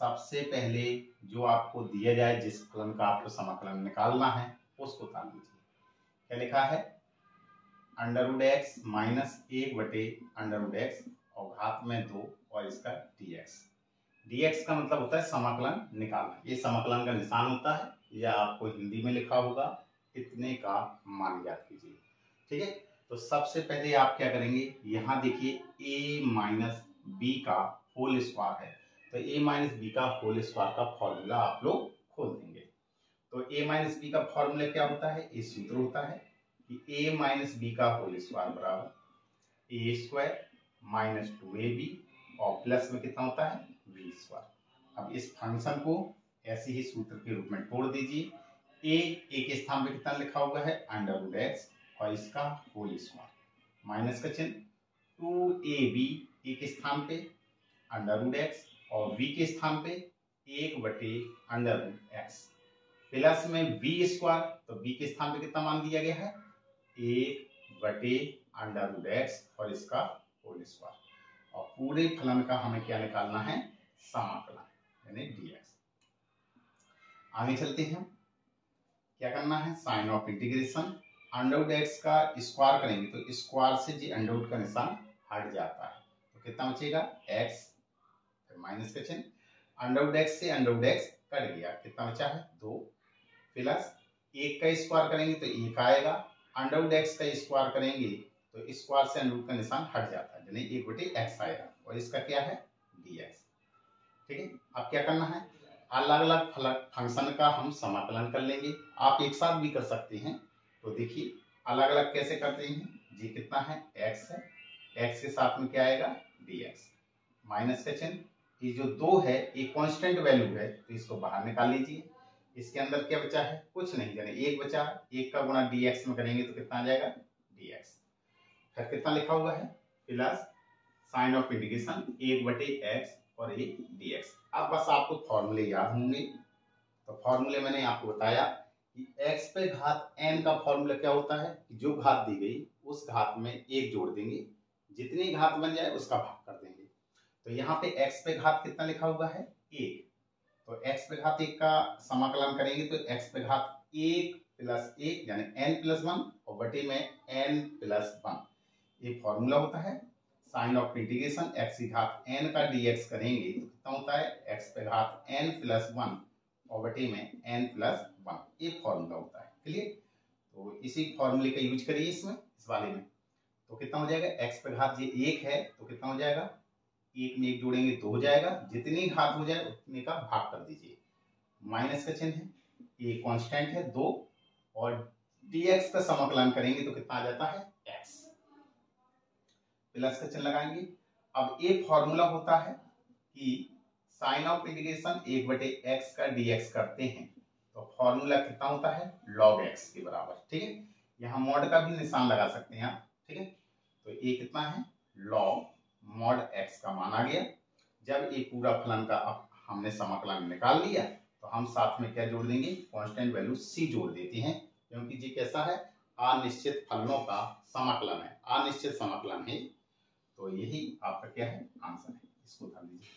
सबसे पहले जो आपको दिया जाए, जिस फलन का आपको समाकलन निकालना है उसको उतार लीजिए। क्या लिखा है? √x माइनस 1/√x और घात में 2 और इसका dx। dx का मतलब होता है समाकलन निकालना। ये समाकलन का निशान होता है, या आपको हिंदी में लिखा होगा इतने का मान याद कीजिए। ठीक है, तो सबसे पहले आप क्या करेंगे, यहाँ देखिए a माइनस बी का होल स्क्वायर है, तो a माइनस बी का होल स्क्वायर का फॉर्मूला आप लोग खोल देंगे। तो a माइनस बी का फॉर्मूला क्या होता है? ये सूत्र होता है कि a माइनस बी का होल स्क्वायर बराबर a स्क्वायर माइनस 2ab और प्लस में कितना होता है? b square. अब इस फंक्शन को ऐसे ही सूत्र के रूप में तोड़ दीजिए। a के स्थान पे कितना लिखा हुआ है? √x और इसका होल स्क्वायर माइनस का चिन्ह 2ab a के स्थान पे √x और v के स्थान पे 1/√x प्लस में b स्क्वायर, तो b के स्थान पे कितना मान दिया गया है? 1/√x और इसका होल स्क्वायर। और पूरे फलन का हमें क्या निकालना है? समाकलन, यानी dx। आगे चलते हैं, क्या करना है? Sign of integration. √x का स्क्वायर करेंगे तो स्क्वायर से जी √ का निशान हट जाता है, तो कितना बचेगा? x, फिर माइनस का चिन्ह, √x से √x कट गया, कितना बचा है? 2 प्लस 1 का स्क्वायर करेंगे तो 1 आएगा, √x का स्क्वायर करेंगे तो स्क्वायर से √ का निशान हट जाता है, यानी 1/x आएगा और इसका क्या है? dx। ठीक है, अब क्या करना है? अलग अलग फंक्शन का हम समाकलन कर लेंगे। आप एक साथ भी कर सकते हैं। तो देखिए अलग अलग कैसे करते हैं जी। कितना है? x है, x के साथ में क्या आएगा? dx माइनस का चिन्ह। ये जो 2 है ये कांस्टेंट वैल्यू है, तो इसको बाहर निकाल लीजिए। इसके अंदर क्या बचा है? कुछ नहीं, यानी 1 बचा। 1 का गुणा dx में करेंगे तो कितना आ जाएगा? dx। फिर कितना लिखा हुआ है? Plus sign of integration 1/x और ये dx। अब बस आपको फॉर्मूले याद होंगे, तो फॉर्मूले मैंने आपको बताया कि x पे घात n का फॉर्मूला क्या होता है कि जो घात दी गई उस घात में 1 जोड़ देंगे, जितनी घात बन जाए उसका भाग कर देंगे। तो यहाँ पे x पे घात कितना लिखा हुआ है? 1, तो x पे घात 1 का समाकलन करेंगे तो x पे घात 1 + 1 यानी n+1 और बटे में n+1, ये फॉर्मूला होता है। साइन ऑफ इंटीग्रेशन x की घात n का dx करेंगे तो कितना होता है? x पे घात n+1 और बटे में n+1, ये फॉर्मूला होता है। क्लियर? तो इसी फॉर्मूले का यूज करिए इसमें, इस वाले में। तो कितना हो जाएगा? x पे घात ये 1 है तो कितना हो जाएगा? 1 में 1 जोड़ेंगे 2 हो जाएगा, जितनी घात हो जाए उतने का भाग कर दीजिए। माइनस का चिन्ह है, ये कांस्टेंट है 2 और dx का समाकलन करेंगे तो कितना आ जाता है? x। प्लस का चिन्ह लगाएंगे। अब ये फॉर्मूला होता है कि साइन ऑफ इंटीग्रेशन 1/x का dx करते हैं तो फॉर्मूला कितना होता है? log x के बराबर। ठीक है, यहाँ मॉड का भी निशान लगा सकते हैं आप। ठीक है, तो ये कितना है? log mod x का मान आ गया। जब ये पूरा फलन का अब हमने समाकलन निकाल लिया तो हम साथ में क्या जोड़ देंगे? कांस्टेंट वैल्यू c जोड़ देते हैं, क्योंकि ये कैसा है? अनिश्चित फलनों का समाकलन है, अनिश्चित समाकलन है। तो यही आपका क्या है? आंसर है। इसको उतार लीजिए।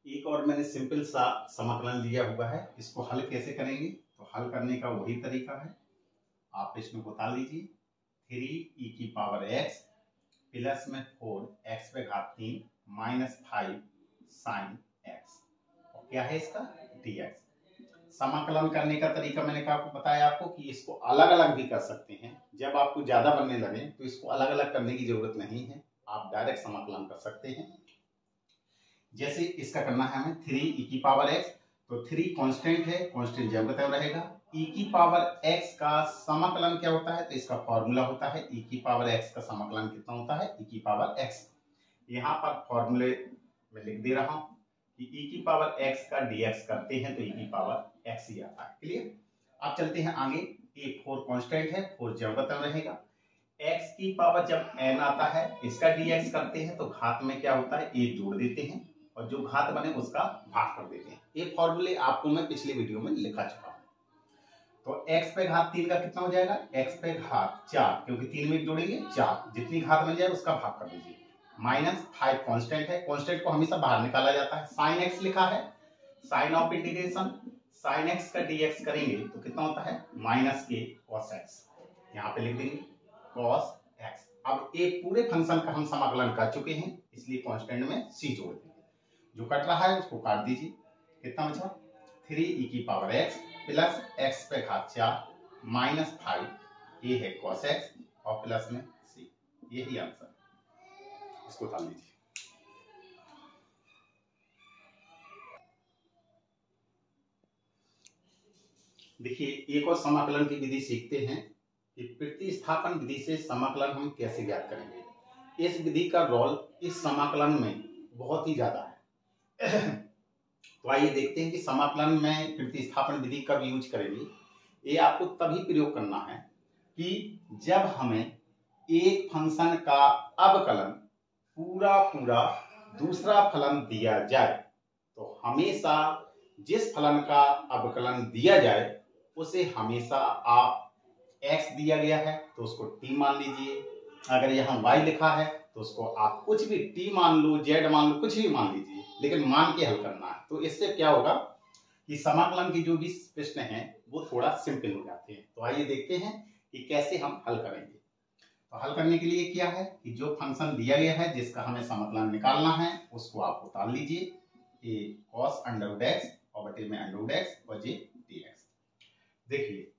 एक और मैंने सिंपल सा समाकलन दिया हुआ है, इसको हल कैसे करेंगे? तो हल करने का वही तरीका है, आप इसमें उतार लीजिए। 3e⁻x प्लस में 4x पे घात 3 माइनस 5 sin x, और क्या है इसका? dx। समाकलन करने का तरीका मैंने आपको बताया आपको कि इसको अलग अलग भी कर सकते हैं। जब आपको ज्यादा बनने लगे तो इसको अलग अलग करने की जरूरत नहीं है, आप डायरेक्ट समाकलन कर सकते हैं। जैसे इसका करना है हमें 3e⁻x, तो 3 कांस्टेंट है, कांस्टेंट जब तक रहेगा। e⁻x का समाकलन क्या होता है? तो इसका फॉर्मूला होता है e⁻x का समाकलन कितना होता है? e⁻x। यहाँ पर फॉर्मूले में लिख दे रहा हूं कि e⁻x का dx करते हैं तो e⁻x ही आता है। क्लियर? अब चलते हैं आगे। ये 4 कांस्टेंट है, 4 जब तक रहेगा। x की पावर जब n आता है इसका dx करते हैं तो घात में क्या होता है? 1 जोड़ देते हैं और जो घात बने उसका भाग कर देते हैं। ये फॉर्मूले आपको मैं पिछले वीडियो में लिखा चुका हूं। तो x पे घात 3 का कितना हो जाएगा, x पे घात 4, क्योंकि 3 में जोड़ेंगे 4, जितनी घात बन जाए उसका भाग कर दीजिए। -5 कांस्टेंट है, कांस्टेंट को हमेशा बाहर निकाला जाता है। sin x लिखा है, sign of integration sin x का dx करेंगे तो कितना होता है -k cos x, यहाँ पे लिख देंगे cos x। अब एक पूरे फंक्शन का हम समाकलन कर चुके हैं, इसलिए कांस्टेंट में c जोड़ देंगे, जो कट रहा है उसको काट दीजिए। कितना बचा 3e⁻x प्लस x पे घात 4 -5, ये है cos x और प्लस में c, यही आंसर, इसको डाल दीजिए। देखिए एक और समाकलन की विधि सीखते हैं कि प्रतिस्थापन विधि से समाकलन हम कैसे ज्ञात करेंगे। इस विधि का रोल इस समाकलन में बहुत ही ज्यादा है। तो आइए देखते हैं कि समाकलन में प्रतिस्थापन विधि कब यूज करेंगे। ये आपको तभी प्रयोग करना है कि जब हमें एक फंक्शन का अवकलन पूरा दूसरा फलन दिया जाए, तो हमेशा जिस फलन का अवकलन दिया जाए उसे हमेशा आप x दिया गया है तो उसको t मान लीजिए, अगर यहाँ y लिखा है तो उसको आप कुछ भी t मान लो, z मान लो, कुछ भी मान लीजिए, लेकिन मान के हल करना है। तो इससे क्या होगा कि समाकलन की जो भी प्रश्न है वो थोड़ा सिंपल हो जाते हैं। तो आइए देखते हैं कि कैसे हम हल करेंगे। तो हल करने के लिए क्या है कि जो फंक्शन दिया गया है जिसका हमें समाकलन निकालना है उसको आप उतार लीजिए, ये cos √x और बटे में √x और जे dx। देखिए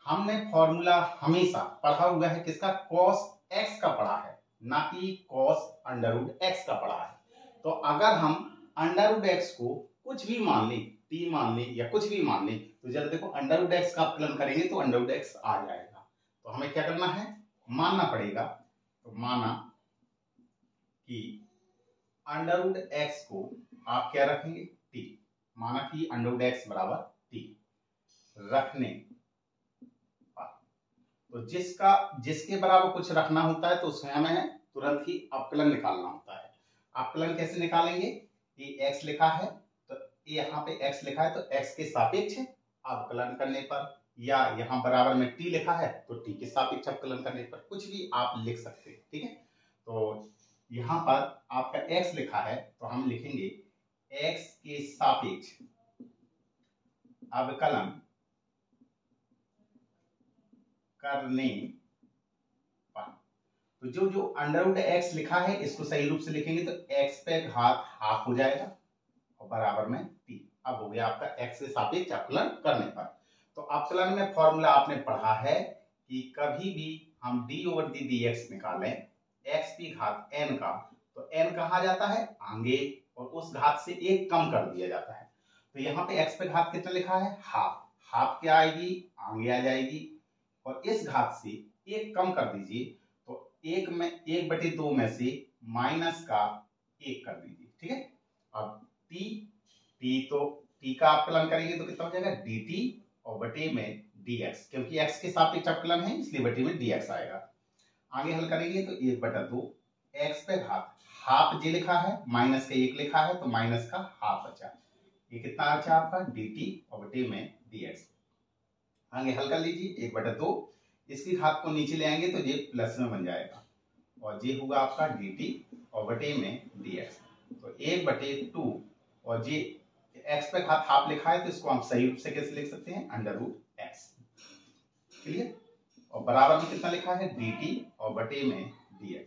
हमने फॉर्मूला हमेशा पढ़ा हुआ है किसका, cos x का पढ़ा है, ना कि cos √x का पढ़ा है। तो अगर हम √x को कुछ भी मान लें, t मान लें या कुछ भी मान लें, तो जब देखो √x का अपकलन करेंगे तो √x आ जाएगा। तो हमें क्या करना है, मानना पड़ेगा। तो माना कि √x को आप क्या रखेंगे t, माना कि √x बराबर t रखने, तो जिसके बराबर कुछ रखना होता है तो उसमें हमें तुरंत ही अवकलन निकालना होता है। अवकलन कैसे निकालेंगे, ये x लिखा है तो यहाँ पे x लिखा है तो x के सापेक्ष अवकलन करने पर, या यहाँ बराबर में t लिखा है तो t के सापेक्ष अवकलन करने पर, कुछ भी आप लिख सकते हैं। ठीक है, तो यहाँ पर आपका x लिखा है तो हम लिखेंगे x के सापेक्ष अवकलन करने पर। तो जो √x लिखा है इसको सही रूप से लिखेंगे तो x पे घात हाफ हो जाएगा और बराबर में t। अब हो गया आपका x के सापेक्ष अवकलन करने पर। तो अवकलन में फॉर्मूला आपने पढ़ा है कि कभी भी हम d/dx निकालें x की घात n का, तो n कहा जाता है आगे और उस घात से एक कम कर दिया जाता है। तो यहाँ पे x पे घात कितना लिखा है, हाफ, हाफ क्या आएगी आगे आ जाएगी और इस घात से एक कम कर दीजिए, तो 1/2 में से माइनस का 1 कर दीजिए। ठीक है, अब t का अवकलन करेंगे तो कितना हो जाएगा dt और बटे में dx, क्योंकि x के सापेक्ष अवकलन है इसलिए बटे में dx आएगा। आगे हल करेंगे तो 1/2 x पे घात हाफ जे लिखा है, माइनस का 1 लिखा है तो माइनस का हाफ बचा, ये कितना बचा आपका dt और बटे में dx। आगे हल कर लीजिए 1/2, इसकी घात को नीचे ले आएंगे तो ये प्लस में बन जाएगा और ये होगा आपका dt और बटे में dx। तो 1/2 और ये x पे घात हाफ लिखा है तो इसको हम सही रूप से कैसे लिख सकते हैं, √x। क्लियर, और बराबर में कितना लिखा है dt और बटे में dx।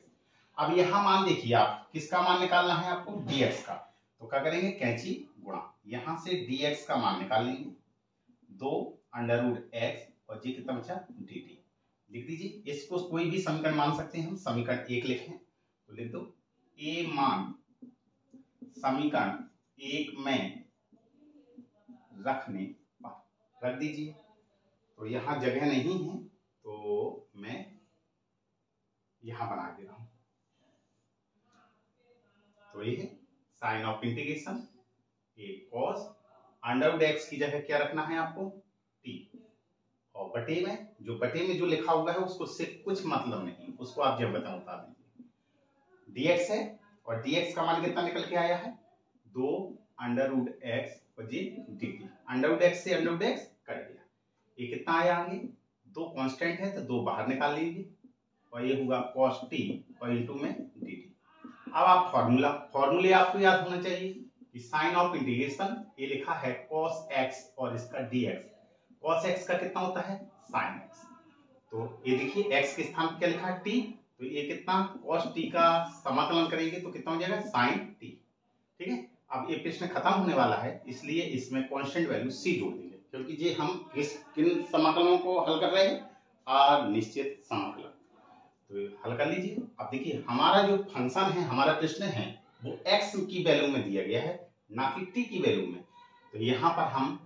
अब यहाँ मान देखिए आप किसका मान निकालना है आपको, dx का। तो क्या करेंगे, कैंची गुणा, यहाँ से dx का मान निकाल लेंगे 2√x और जी कितना बचा dt, लिख दीजिए। इसको कोई भी समीकरण मान सकते हैं हम, समीकरण 1 लिखें तो लिख दो a मान समीकरण 1 में रखने पर, रख दीजिए। तो यहाँ जगह नहीं है तो मैं यहाँ बना दे रहा हूं। तो ये है sign of integration a cos √x की जगह क्या रखना है आपको t, और बटे में जो लिखा हुआ है उसको से कुछ मतलब नहीं, उसको आप जब बता दीजिए। dx है और dx का मान कितना निकल के आया है 2√x और जी dt, √x से √x कट गया, ये कितना आया आगे, 2 कांस्टेंट है तो 2 बाहर निकाल लीजिए और ये होगा cos t और इंटू में dt। अब आप फॉर्मूले आपको याद होना चाहिए कि साइन ऑफ इंटीग्रेशन ये लिखा है cos x और इसका dx। cos x का कितना होता है sin x, तो ये देखिए x के स्थान पर क्या लिखा है t, तो ये कितना cos t का समाकलन करेंगे तो कितना हो जाएगा sin t। ठीक है, अब ये प्रश्न खत्म होने वाला है इसलिए इसमें कांस्टेंट वैल्यू c जोड़ देंगे, क्योंकि ये हम किन समाकलनों को हल कर रहे हैं, अनिश्चित समाकलन। तो हल कर लीजिए। अब देखिए हमारा जो फंक्शन है, हमारा प्रश्न है वो x की वैल्यू में दिया गया है ना कि t की वैल्यू में। तो यहाँ पर हम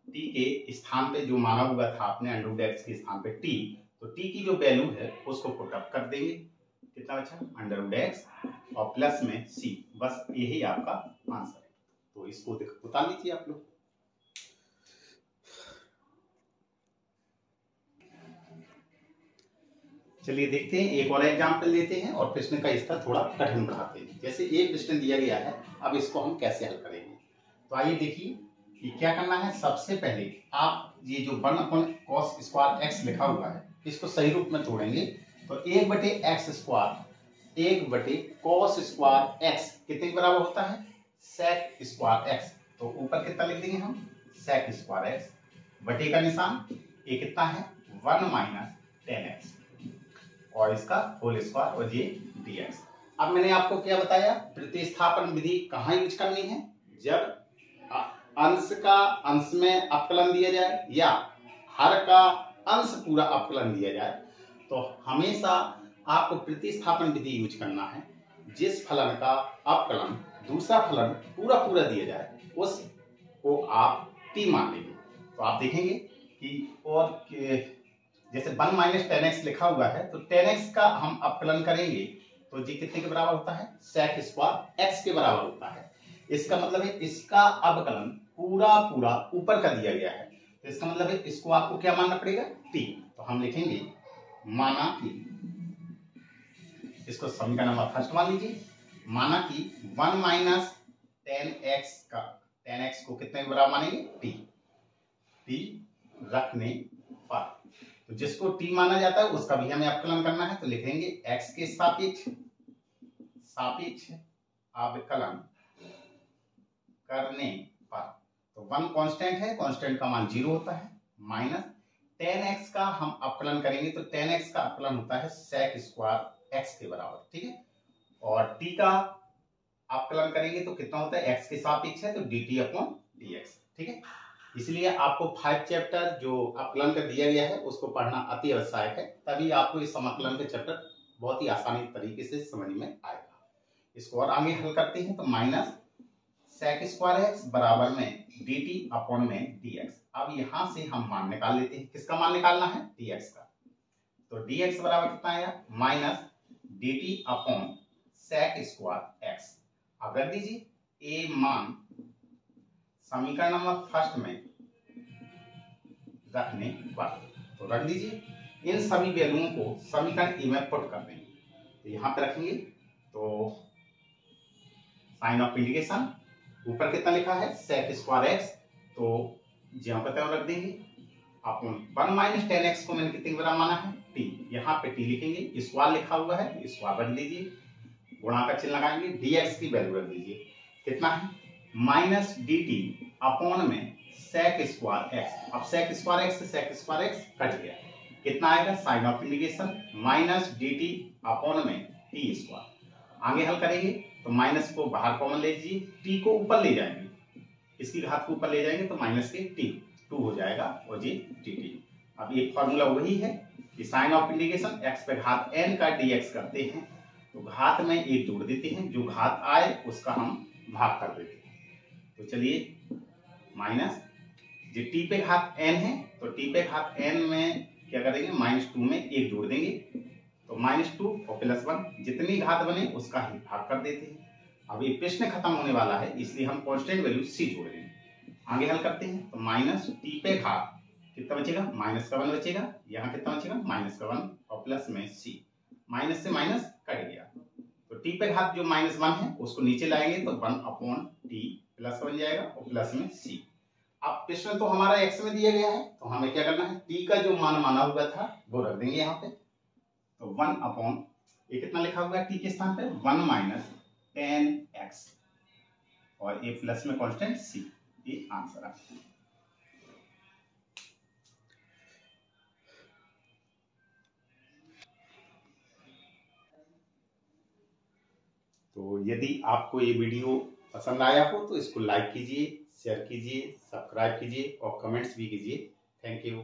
t के स्थान पे जो माना हुआ था आपने अंडर x के स्थान पे t, तो t की जो वैल्यू है उसको पुट अप कर देंगे, कितना बचा अंडर x और प्लस में c, बस यही आपका आंसर है। तो इसको बता लीजिए आप लोग। चलिए देखते हैं, एक और एग्जाम्पल लेते हैं और प्रश्न का स्तर थोड़ा कठिन बनाते हैं। जैसे एक प्रश्न दिया गया है, अब इसको हम कैसे हल करेंगे। तो आइए देखिए कि क्या करना है। सबसे पहले आप ये जो 1/cos स्क्वायर x लिखा हुआ है इसको सही रूप में तोड़ेंगे तो 1/x square 1/cos square x कितने के बराबर होता है sec स्क्वायर x। तो ऊपर कितना लिख देंगे हम sec स्क्वायर x, बटे का निशान ये कितना है 1 - 10x और इसका होल स्क्वायर और ये dx। अब मैंने आपको क्या बताया, प्रतिस्थापन विधि कहाँ यूज करनी है, जब अंश का अंश में अपकलन दिया जाए या हर का अंश पूरा अपकलन दिया जाए तो हमेशा आपको प्रतिस्थापन विधि यूज करना है। जिस फलन का अपकलन दूसरा फलन पूरा पूरा दिया जाए उसको आप t मान लेंगे। तो आप देखेंगे कि और जैसे 1 - 10x लिखा हुआ है तो 10x का हम अपकलन करेंगे तो जी कितने के बराबर होता है sec स्क्वायर x के बराबर होता है। इसका मतलब है इसका अवकलन पूरा पूरा ऊपर का दिया गया है, तो इसका मतलब है इसको आपको क्या मानना पड़ेगा t। तो हम लिखेंगे माना कि, इसको समीकरण नंबर फर्स्ट मान लीजिए, माना कि 1 - 10x को कितने के बराबर मानेंगे t रखने पर। तो जिसको t माना जाता है उसका भी हमें अपकलन करना है, तो लिखेंगे x के सापेक्ष अवकलन करने पर। तो 1 कांस्टेंट है, कांस्टेंट का मान 0 होता है, माइनस 10x का हम अपकलन करेंगे तो 10x का अपकलन होता है sec स्क्वायर x के बराबर। ठीक है, और t का अपकलन करेंगे तो कितना होता है x के सापेक्ष है तो dt/dx। ठीक है, इसलिए आपको 5 चैप्टर जो अपकलन का दिया गया है उसको पढ़ना अति आवश्यक है, तभी आपको इस समाकलन के चैप्टर बहुत ही आसानी तरीके से समझ में आएगा। इसको और आगे हल करते हैं तो माइनस sec स्क्वायर x बराबर में dt/dx। अब यहां से हम मान निकाल लेते हैं, किसका मान निकालना है dx का। तो dx बराबर कितना आया माइनस dt/sec स्क्वायर x। अब रख दीजिए ए मान समीकरण नंबर फर्स्ट में रखने पर, तो रख दीजिए इन सभी वैल्यूओं को समीकरण ए में पुट कर देंगे। तो यहाँ पे रखेंगे तो साइन ऑफ इंटीग्रेशन ऊपर कितना लिखा है sec स्क्वायर x, तो जहां पर रख देंगे अपन 1 - 10x को मैंने कितने के बराबर माना है t, यहाँ पे t लिखेंगे, स्क्वायर लिखा हुआ है स्क्वायर रख दीजिए, गुणा का चिन्ह लगाएंगे, dx की वैल्यू रख दीजिए कितना है माइनस dt में sec स्क्वायर x। अब sec स्क्वायर x से sec स्क्वायर x कट गया, कितना आएगा sign of integration minus dt में t स्क्वायर। आगे हल करेंगे तो माइनस को बाहर कॉमन ले लीजिए, t को ऊपर ले जाएंगे, इसकी घात को ऊपर ले जाएंगे तो माइनस के t 2 हो जाएगा और ये dt। अब ये फॉर्मूला वही है कि साइन ऑफ इंटीग्रेशन x पे घात n का dx करते हैं तो घात में एक जोड़ देते हैं, जो घात आए उसका हम भाग कर देते हैं। तो चलिए माइनस जो t पे घात n है तो t पे घात n में क्या करेंगे -2 में एक जोड़ देंगे तो -2 और +1 जितनी घात बने उसका ही भाग कर देते हैं। अब ये प्रश्न खत्म होने वाला है इसलिए हम कांस्टेंट वैल्यू c जोड़ देंगे। आगे हल करते हैं तो माइनस t पे घात कितना बचेगा -1 बचेगा, यहाँ कितना बचेगा -1 और प्लस में c, माइनस से माइनस कट गया तो t पे घात जो -1 है उसको नीचे लाएंगे तो 1/t प्लस बन जाएगा और प्लस में c। अब प्रश्न तो हमारा x में दिया गया है, तो हमें क्या करना है, t का जो मान माना हुआ था वो रख देंगे यहाँ पे। तो 1 अपॉन ये कितना लिखा हुआ है t के स्थान पे, 1 माइनस 10x और ये प्लस में कांस्टेंट c, ये आंसर है। तो यदि आपको ये वीडियो पसंद आया हो तो इसको लाइक कीजिए, शेयर कीजिए, सब्सक्राइब कीजिए और कमेंट्स भी कीजिए। Thank you.